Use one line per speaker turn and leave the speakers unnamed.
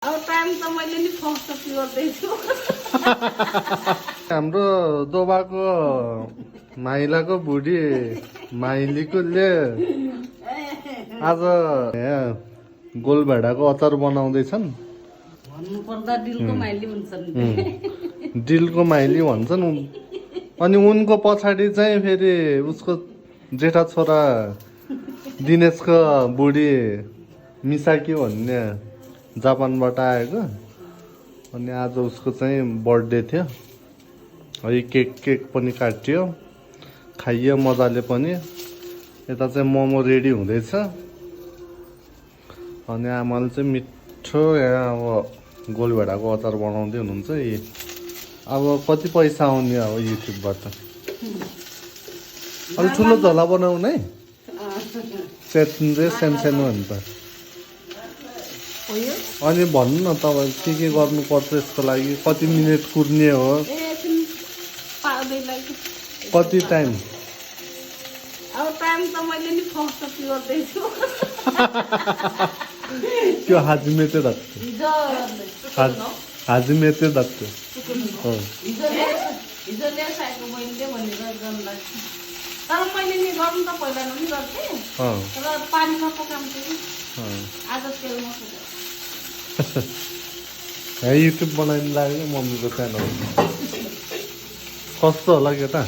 अब टाइम त मैले नि फर्स्ट गर्दैछु।
हाम्रो दोबाको माइलाको बुढी माइलीकोले आज गोलभेडाको अचार बनाउँदैछन्।
भन्नुपर्दा दिलको माइली हुन्छन्।
दिलको माइली भन्छन्। अनि उनको पछाडि चाहिँ फेरि उसको जेठा छोरा दिनेशको बुढी मिसाकी भन्ने जापानबाट आएको। अनि आज उसको चाहिँ बर्थडे थियो। है केक पनि काटियो, खाइयो मजाले पनि। यता चाहिँ मोमो रेडी हुँदैछ। अनि आमाले चाहिँ मिठो यहाँ अब गोलभेडाको अचार बनाउँदै हुनुहुन्छ। अब कति पैसा आउने अब युट्युबबाट। अलिक ठुलो झोला बनाउनु है, सानो अन्त। अनि भन्नु न तपाईँ के गर्नुपर्छ यसको लागि, कति मिनट कुर्ने हो, कति टाइम।
अब टाइम त मैले नि फर्स्ट गर्दैछु।
त्यो हाजिमेते दत्त हाजिमेते दत्त हो।
हिजो ल्याएको मैले भनेर गर्नु। तर मैले नि गर्नु त पहिला पनि गर्थेँ, तर पानीमा पकाउँथेँ। आज तेलमा
पकाउँथेँ। युट्युब बनाइदिनु लाग्यो मम्मीको च्यानल। कस्तो होला केटा?